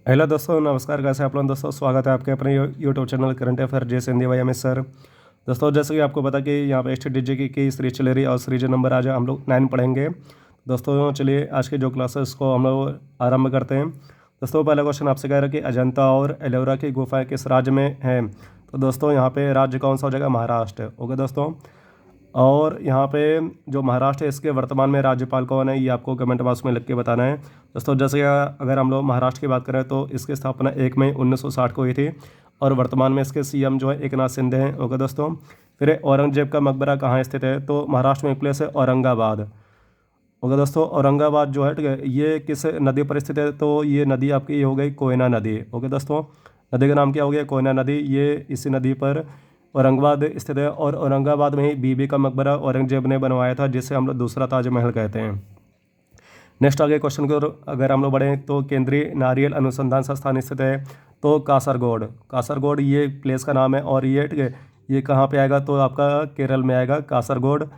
Hello दोस्तों, नमस्कार। कैसे आप लोग दोस्तों? स्वागत है आपके अपने यूट्यूब चैनल करंट अफेयर जैसे हिंदी भाई अमित सर। दोस्तों, जैसे कि आपको पता कि यहाँ पे एस टी की सीरीज चल रही है और सीरीज नंबर आज हम लोग 9 पढ़ेंगे। दोस्तों चलिए आज के जो क्लासेस को हम लोग आरंभ करते हैं। दोस्तों पहला क्वेश्चन आपसे कह रहा है कि अजंता और एलोरा की गुफाएं किस राज्य में हैं? तो दोस्तों यहाँ पे राज्य कौन सा हो जाएगा? महाराष्ट्र। ओके दोस्तों। और यहाँ पे जो महाराष्ट्र है इसके वर्तमान में राज्यपाल कौन है, ये आपको कमेंट बॉक्स में लिख के बताना है। दोस्तों जैसे अगर हम लोग महाराष्ट्र की बात करें तो इसकी स्थापना 1 मई 1960 को हुई थी और वर्तमान में इसके सीएम जो है एकनाथ शिंदे हैं। ओके दोस्तों। फिर औरंगजेब का मकबरा कहाँ स्थित है? तो महाराष्ट्र में एक प्लेस है औरंगाबाद। ओके दोस्तों। औरंगाबाद जो है, ठीक है, ये किस नदी पर स्थित है? तो ये नदी आपकी ये हो गई कोयना नदी। ओके दोस्तों। नदी का नाम क्या हो गया? कोयना नदी। ये इसी नदी पर औरंगाबाद स्थित है और औरंगाबाद में ही बीबी का मकबरा औरंगजेब ने बनवाया था, जिसे हम लोग दूसरा ताजमहल कहते हैं। नेक्स्ट आगे क्वेश्चन को अगर हम लोग बढ़ें तो केंद्रीय नारियल अनुसंधान संस्थान स्थित है तो कासरगोड। कासरगोड ये प्लेस का नाम है और ये, ठीक है, ये कहाँ पे आएगा? तो आपका केरल में आएगा कासरगोड।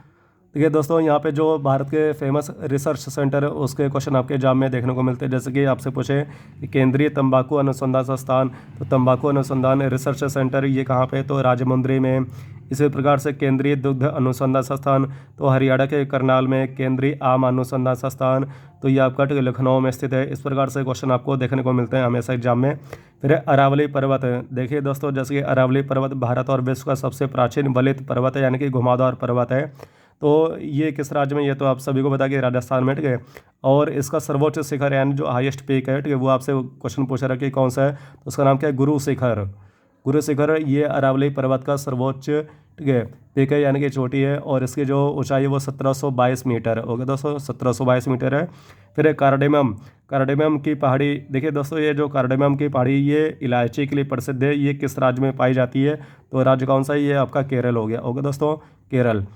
ठीक है दोस्तों। यहाँ पे जो भारत के फेमस रिसर्च सेंटर है उसके क्वेश्चन आपके एग्जाम में देखने को मिलते हैं। जैसे कि आपसे पूछे कि केंद्रीय तंबाकू अनुसंधान संस्थान, तो तंबाकू अनुसंधान रिसर्च सेंटर ये कहाँ पे? तो राजमुंद्री में। इसी प्रकार से केंद्रीय दुग्ध अनुसंधान संस्थान तो हरियाणा के करनाल में। केंद्रीय आम अनुसंधान संस्थान तो ये आपका लखनऊ में स्थित है। इस प्रकार से क्वेश्चन आपको देखने को मिलते हैं हमेशा एग्जाम में। फिर अरावली पर्वत है। देखिए दोस्तों, जैसे कि अरावली पर्वत भारत और विश्व का सबसे प्राचीन वलित पर्वत है, यानी कि घुमावदार पर्वत है। तो ये किस राज्य में? ये तो आप सभी को बता कि राजस्थान में, ठीक है। और इसका सर्वोच्च शिखर यानी जो हाईएस्ट पीक है, ठीक है, वो आपसे क्वेश्चन पूछा रहा कि कौन सा है, तो उसका नाम क्या है? गुरु शिखर। गुरु शिखर ये अरावली पर्वत का सर्वोच्च, ठीक है, पीक है, यानी कि चोटी है। और इसकी जो ऊंचाई है वो 1722 मीटर है। ओके दोस्तों, 1722 मीटर है। फिर कार्डेमम। कार्डेमम की पहाड़ी। देखिए दोस्तों, ये जो कार्डेमम की पहाड़ी ये इलायची के लिए प्रसिद्ध है। ये किस राज्य में पाई जाती है? तो राज्य कौन सा है? ये आपका केरल हो गया। ओके दोस्तों, केरल।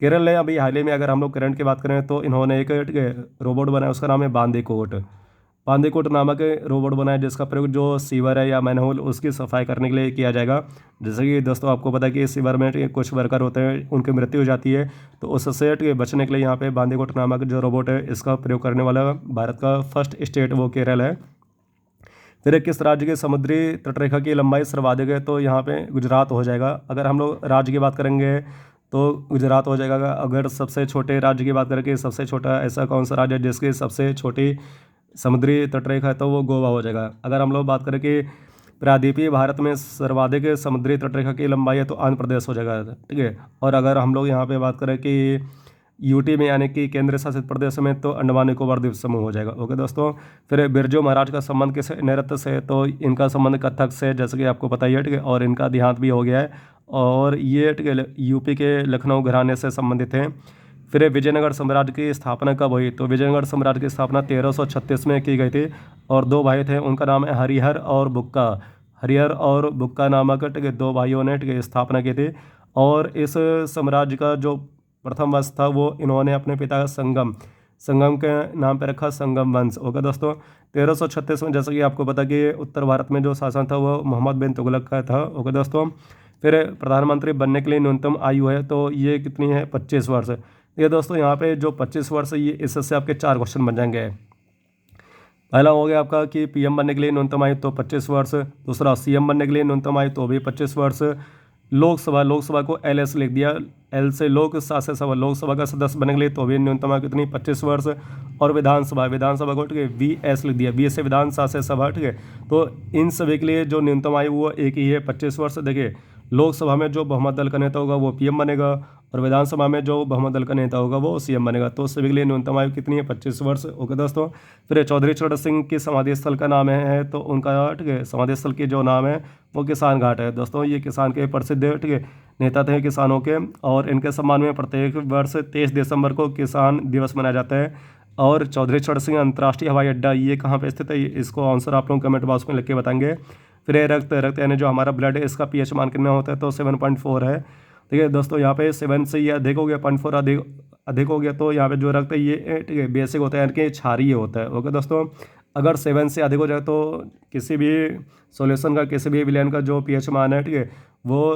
केरल ने अभी हाल ही में अगर हम लोग करंट की बात करें तो इन्होंने एक, ठीक है, रोबोट बनाया, उसका नाम है बांदीकोट। बांदीकोट नामक रोबोट बनाया जिसका प्रयोग जो सीवर है या मैनहोल उसकी सफाई करने के लिए किया जाएगा। जैसे कि दोस्तों आपको पता है कि सीवर में, ठीक है, कुछ वर्कर होते हैं, उनकी मृत्यु हो जाती है, तो उससे, ठीक है, बचने के लिए यहाँ पे बांदीकोट नामक जो रोबोट है इसका प्रयोग करने वाला भारत का फर्स्ट स्टेट वो केरल है। फिर किस राज्य की समुद्री तटरेखा की लंबाई सर्वाधिक है? तो यहाँ पे गुजरात हो जाएगा। अगर हम लोग राज्य की बात करेंगे तो गुजरात हो जाएगा। अगर सबसे छोटे राज्य की बात करें कि सबसे छोटा ऐसा कौन सा राज्य है जिसकी सबसे छोटी समुद्री तटरेखा है, तो वो गोवा हो जाएगा। अगर हम लोग बात करें कि प्रायद्वीपीय भारत में सर्वाधिक समुद्री तटरेखा की लंबाई है तो आंध्र प्रदेश हो जाएगा, ठीक है। और अगर हम लोग यहाँ पे बात करें कि यूटी में यानी कि केंद्र शासित प्रदेश में तो अंडमान निकोबार द्वीप समूह हो जाएगा। ओके दोस्तों। फिर बिरजू महाराज का संबंध किस नृत्य से? तो इनका संबंध कथक से, जैसे कि आपको पता ही है, ठीक है, और इनका देहांत भी हो गया है। और ये, ठीक है, यूपी के लखनऊ घराने से संबंधित हैं। फिर विजयनगर साम्राज्य की स्थापना कब हुई? तो विजयनगर साम्राज्य की स्थापना 1336 में की गई थी और दो भाई थे, उनका नाम है हरिहर और बुक्का। हरिहर और बुक्का नामक, ठीक है, दो भाइयों ने, ठीक है, स्थापना की थी। और इस साम्राज्य का जो प्रथम वंश था वो इन्होंने अपने पिता का संगम संगम के नाम पर रखा, संगम वंश। ओके दोस्तों। 1336 में, जैसा कि आपको पता कि उत्तर भारत में जो शासन था वो मोहम्मद बिन तुगलक का था। ओके दोस्तों। फिर प्रधानमंत्री बनने के लिए न्यूनतम आयु है तो ये कितनी है? 25 वर्ष। ये दोस्तों यहाँ पे जो 25 वर्ष है, ये इससे आपके 4 क्वेश्चन बन जाएंगे। पहला हो गया आपका कि पीएम बनने के लिए न्यूनतम आयु तो 25 वर्ष। दूसरा, सीएम बनने के लिए न्यूनतम आयु तो भी 25 वर्ष। लोकसभा को एल एस लिख दिया, एल से लोक, सा से सभा, लोकसभा का सदस्य बनने के लिए तो भी न्यूनतम आयु कितनी? 25 वर्ष। और विधानसभा को, ठीक है, वी एस लिख दिया, वी से विधान, सा से सभा, ठीक है। तो इन सभी के लिए जो न्यूनतम आयु वो एक ही है, 25 वर्ष। देखिए, लोकसभा में जो बहुमत दल का नेता होगा वो पीएम बनेगा और विधानसभा में जो बहुमत दल का नेता होगा वो सीएम बनेगा। तो सभी के लिए न्यूनतम आयु कितनी है? 25 वर्ष। ओके दोस्तों। फिर चौधरी चरण सिंह की समाधि स्थल का नाम है तो उनका, ठीक है, समाधि स्थल की जो नाम है वो किसान घाट है। दोस्तों ये किसान के प्रसिद्ध, ठीक है, नेता थे किसानों के और इनके सम्मान में प्रत्येक वर्ष 23 दिसंबर को किसान दिवस मनाया जाता है। और चौधरी चरण सिंह अंतर्राष्ट्रीय हवाई अड्डा ये कहाँ पे स्थित है? इसको आंसर आप लोग कमेंट बॉक्स में लिख के बताएंगे। फिर रक्त यानी जो हमारा ब्लड है इसका पीएच मान कितना होता है? तो 7.4 है। ठीक है दोस्तों, यहाँ पे 7 से ये अधिक हो गया, 0.4 अधिक अधिक हो गया तो यहाँ पे जो रक्त है ये, ठीक है, बेसिक होता है, यानी कि क्षारीय होता है। ओके दोस्तों। अगर 7 से अधिक हो जाए तो किसी भी सॉल्यूशन का, किसी भी विलयन का जो पीएच मान है, ठीक है, वो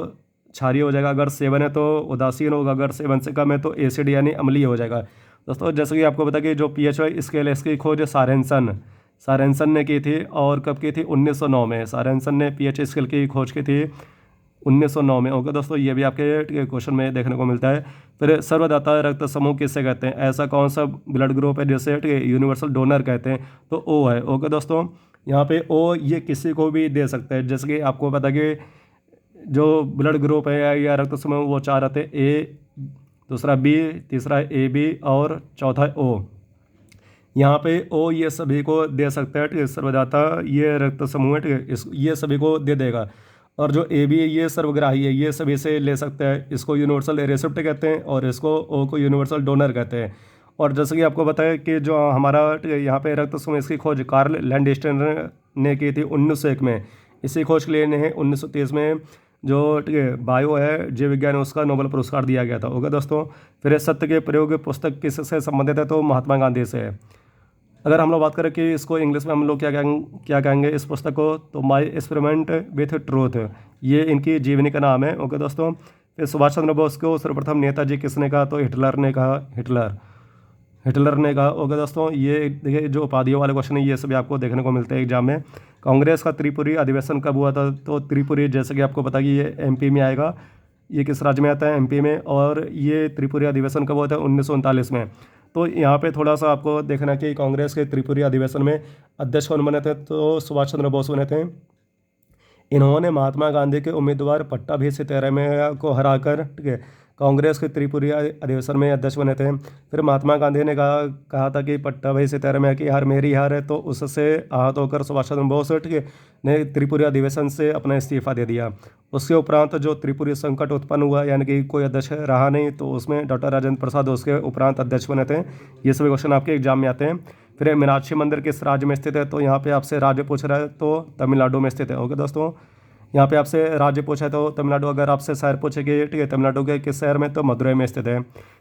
क्षारीय हो जाएगा। अगर 7 है तो उदासीन होगा, अगर 7 से कम है तो एसिड यानी अम्लीय हो जाएगा। दोस्तों जैसे कि आपको पता कि जो पीएच है स्केल है इसकी खोज सारेंसन सारेंसन ने की थी और कब की थी? 1909 में। सारेंसन ने पीएच स्केल की खोज की थी 1909 में। ओके दोस्तों, ये भी आपके क्वेश्चन में देखने को मिलता है। फिर सर्वदाता रक्त समूह किससे कहते हैं? ऐसा कौन सा ब्लड ग्रुप है जिसे यूनिवर्सल डोनर कहते हैं? तो ओ है। ओके दोस्तों, यहाँ पे ओ ये किसी को भी दे सकते हैं। जैसे कि आपको पता कि जो ब्लड ग्रुप है या रक्त समूह वो 4 आते हैं, ए, दूसरा बी, तीसरा ए बी और चौथा ओ। यहाँ पे ओ ये सभी को दे सकता है, ठीक है। सर्वदाता ये रक्त समूह है, ठीक है, इस ये सभी को दे देगा। और जो ए बी है ये सर्वग्राही है, ये सभी से ले सकता है। इसको यूनिवर्सल रेसिप्ट कहते हैं और इसको ओ को यूनिवर्सल डोनर कहते हैं। और जैसे कि आपको पता है कि जो हमारा यहाँ पे रक्त समूह इसकी खोज कार्ल लैंडस्टर ने की थी 1901 में। इसी खोज के लिए इन्हें 1930 में जो ठीक है बायो है जीव विज्ञान उसका नोबेल पुरस्कार दिया गया था। ओके दोस्तों, फिर सत्य के प्रयोग पुस्तक किससे संबंधित है? तो महात्मा गांधी से है। अगर हम लोग बात करें कि इसको इंग्लिश में हम लोग क्या कहेंगे इस पुस्तक को, तो माई एक्सपेरिमेंट विथ ट्रूथ, ये इनकी जीवनी का नाम है। ओके दोस्तों, फिर सुभाष चंद्र बोस को सर्वप्रथम नेताजी किसने कहा? तो हिटलर ने कहा। हिटलर ने कहा। ओके दोस्तों, ये देखिए जो उपाधियों वाले क्वेश्चन है ये सभी आपको देखने को मिलते हैं एग्जाम में। कांग्रेस का त्रिपुरी अधिवेशन कब हुआ था? तो त्रिपुरी जैसे कि आपको पता कि ये एमपी में आएगा। ये किस राज्य में आता है? एमपी में। और ये त्रिपुरी अधिवेशन कब हुआ था? 1939 में। तो यहाँ पे थोड़ा सा आपको देखना कि कांग्रेस के त्रिपुरी अधिवेशन में अध्यक्ष कौन बने थे? तो सुभाष चंद्र बोस बने थे। इन्होंने महात्मा गांधी के उम्मीदवार पट्टाभी सिद्धारमैया को हराकर, ठीक है, कांग्रेस के त्रिपुरी अधिवेशन में अध्यक्ष बने थे। फिर महात्मा गांधी ने कहा था कि पट्टाभी सिद्धारमैया की हार मेरी हार है, तो उससे आहत होकर सुभाष चंद्र बोस, ठीक है, ने त्रिपुरी अधिवेशन से अपना इस्तीफा दे दिया। उसके उपरांत जो त्रिपुरी संकट उत्पन्न हुआ, यानी कि कोई अध्यक्ष रहा नहीं, तो उसमें डॉक्टर राजेंद्र प्रसाद उसके उपरांत अध्यक्ष बने थे। ये सभी क्वेश्चन आपके एग्जाम में आते हैं। फिर मीनाक्षी मंदिर किस राज्य में स्थित है? तो यहाँ पे आपसे राज्य पूछ रहा है तो तमिलनाडु में स्थित है। ओके दोस्तों, यहाँ पे आपसे राज्य पूछा है तो तमिलनाडु। अगर आपसे शहर पूछे कि ठीक है तमिलनाडु के किस शहर में, तो मदुरई में स्थित है।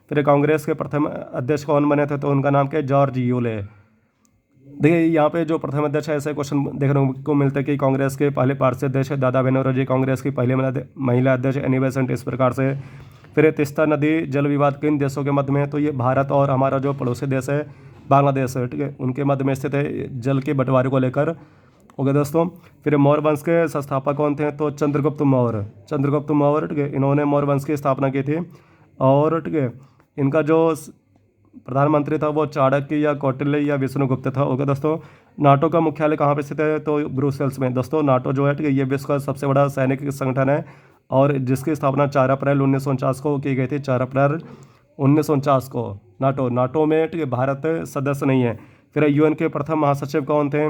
फिर कांग्रेस के प्रथम अध्यक्ष कौन बने थे? तो उनका नाम क्या है? George Yule. देखिए यहाँ पे जो प्रथम अध्यक्ष है ऐसे क्वेश्चन देखने को मिलते हैं कि कांग्रेस के पहले पार्षद अध्यक्ष दादा बनोरजी, कांग्रेस की पहली महिला अध्यक्ष एनी बेसेंट, इस प्रकार से। फिर तीस्ता नदी जल विवाद किन देशों के मध्य में है? तो ये भारत और हमारा जो पड़ोसी देश है बांग्लादेश है, ठीक है, उनके मध्य में स्थित है जल के बंटवारे को लेकर। ओके दोस्तों, फिर मौर्य वंश के संस्थापक कौन थे? तो चंद्रगुप्त मौर्य। चंद्रगुप्त मौर्य, ठीक है, इन्होंने मौर्य वंश की स्थापना की थी। और ठीक है, इनका जो प्रधानमंत्री था वो चाणक्य या कौटिल्य या विष्णुगुप्त था। ओके दोस्तों, नाटो का मुख्यालय कहाँ पे स्थित है? तो ब्रुसेल्स में। दोस्तों नाटो जो है, ठीक है, ये विश्व का सबसे बड़ा सैनिक संगठन है और जिसकी स्थापना 4 अप्रैल 1949 को की गई थी। 4 अप्रैल 1949 को। नाटो में, ठीक है, भारत सदस्य नहीं है। फिर यूएन के प्रथम महासचिव कौन थे?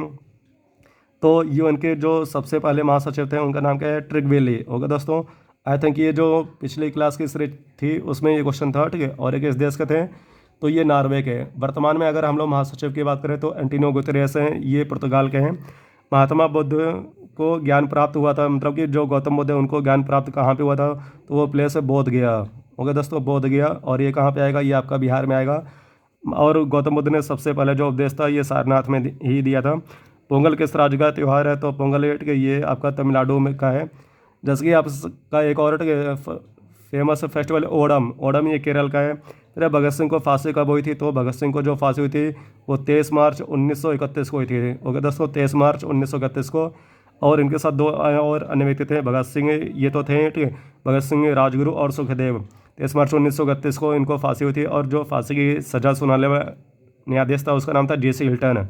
तो यूएन के जो सबसे पहले महासचिव थे उनका नाम क्या है? ट्रिगवेली। ओके दोस्तों, आई थिंक ये जो पिछली क्लास की सीरीज थी उसमें ये क्वेश्चन था, ठीक है। और एक इस देश के थे तो ये नॉर्वे के। वर्तमान में अगर हम लोग महासचिव की बात करें तो एंटोनियो गुतेरेस हैं, ये पुर्तगाल के हैं। महात्मा बुद्ध को ज्ञान प्राप्त हुआ था, मतलब कि जो गौतम बुद्ध है उनको ज्ञान प्राप्त कहाँ पे हुआ था? तो वो प्लेस है बोध गया। ओके दोस्तों, बोध गया। और ये कहाँ पे आएगा? ये आपका बिहार में आएगा। और गौतम बुद्ध ने सबसे पहले जो उपदेश था ये सारनाथ में ही दिया था। पोंगल किस राज्य का त्यौहार है? तो पोंगल ये आपका तमिलनाडु में का है। जैसे कि आपका एक और फेमस फेस्टिवल ओणम। ओणम ये केरल का है। फिर भगत सिंह को फांसी कब हुई थी? तो भगत सिंह को जो फांसी हुई थी वो 23 मार्च 1931 को हुई थी। ओके दोस्तों, 23 मार्च 1931 को। और इनके साथ 2 और अन्य व्यक्ति थे। भगत सिंह ये तो थे, ठीक है, भगत सिंह राजगुरु और सुखदेव। 23 मार्च 1931 को इनको फांसी हुई थी। और जो फांसी की सजा सुनाने वाला न्यायाधीश था उसका नाम था जेसी हिल्टन।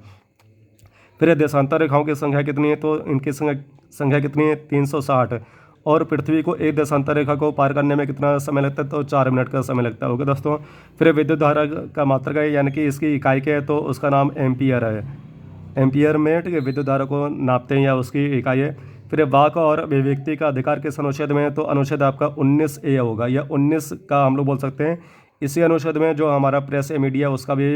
फिर देशांतर रेखाओं की संख्या कितनी है? तो इनकी संख्या कितनी है? 360। और पृथ्वी को एक देशांतर रेखा को पार करने में कितना समय लगता है? तो 4 मिनट का समय लगता है। ओके दोस्तों, फिर विद्युत धारा का मात्रक है, यानी कि इसकी इकाई क्या है? तो उसका नाम एम्पियर है। एम्पियर में, ठीक है, विद्युत धारा को नापते हैं या उसकी इकाई है। फिर वाक और अभिव्यक्ति का अधिकार किस अनुच्छेद में है? तो अनुच्छेद आपका 19A होगा, या 19 का हम लोग बोल सकते हैं। इसी अनुच्छेद में जो हमारा प्रेस या मीडिया उसका भी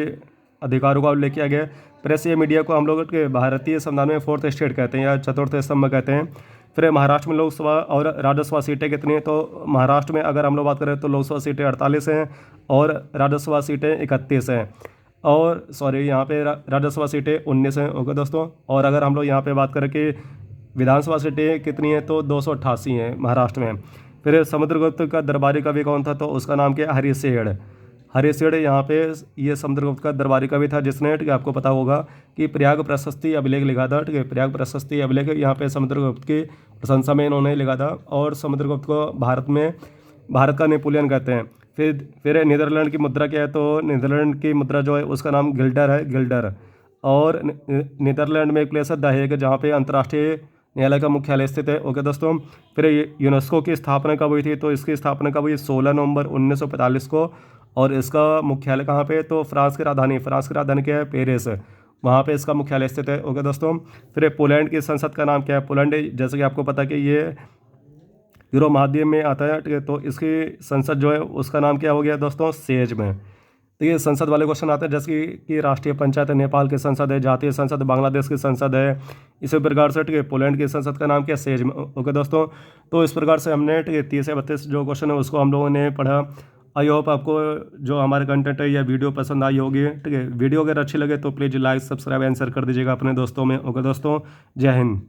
अधिकारों का उल्लेख किया गया। प्रेस या मीडिया को हम लोग के भारतीय संविधान में 4th स्टेट कहते हैं या 4th स्तंभ कहते हैं। फिर महाराष्ट्र में लोकसभा और राज्यसभा सीटें कितनी हैं? तो महाराष्ट्र में अगर हम लोग बात करें तो लोकसभा सीटें 48 हैं और राज्यसभा सीटें 31 हैं। और यहाँ पे राज्यसभा सीटें 19 हैं। ओके दोस्तों, और अगर हम लोग यहाँ पे बात करें कि विधानसभा सीटें कितनी हैं? तो 288 हैं महाराष्ट्र में। फिर समुद्रगुप्त का दरबारी कवि कौन था? तो उसका नाम क्या है? हरिशेन। हरिशेड यहाँ पे ये समुद्रगुप्त का दरबारी कवि था जिसने, ठीक है, आपको पता होगा कि प्रयाग प्रशस्ति अभिलेख लिखा था। ठीक है, प्रयाग प्रशस्ति अभिलेख यहाँ पे समुद्रगुप्त की प्रशंसा में इन्होंने लिखा था। और समुद्रगुप्त को भारत का नेपोलियन कहते हैं। फिर नीदरलैंड की मुद्रा क्या है, तो नीदरलैंड की मुद्रा जो है उसका नाम गिल्डर है, गिल्डर। और नीदरलैंड में एक प्लेस है द हेग, जहाँ पे अंतर्राष्ट्रीय न्यायालय का मुख्यालय स्थित है। ओके दोस्तों, फिर यूनेस्को की स्थापना कब हुई थी, तो इसकी स्थापना कब हुई, 16 नवंबर 1945 को। और इसका मुख्यालय कहाँ पे, तो फ्रांस की राजधानी क्या है, पेरिस, वहाँ पे इसका मुख्यालय स्थित है। ओके दोस्तों, फिर पोलैंड की संसद का नाम क्या है, पोलैंड, जैसे कि आपको पता है कि ये यूरोप महाद्वीप में आता है। ठीक है, तो इसकी संसद जो है उसका नाम क्या हो गया दोस्तों, सेज में। तो ये संसद वाले क्वेश्चन आते हैं, जैसे कि राष्ट्रीय पंचायत नेपाल की संसद है, जातीय संसद बांग्लादेश की संसद है, इसी प्रकार से, ठीक है, पोलैंड की संसद का नाम क्या है, सेज में। ओके दोस्तों, तो इस प्रकार से हमने, ठीक है, 30 से 32 जो क्वेश्चन है उसको हम लोगों ने पढ़ा। आई होप आपको जो हमारे कंटेंट है या वीडियो पसंद आई होगी। ठीक है, वीडियो अगर अच्छी लगे तो please like subscribe and share कर दीजिएगा अपने दोस्तों में। ओके दोस्तों, जय हिंद।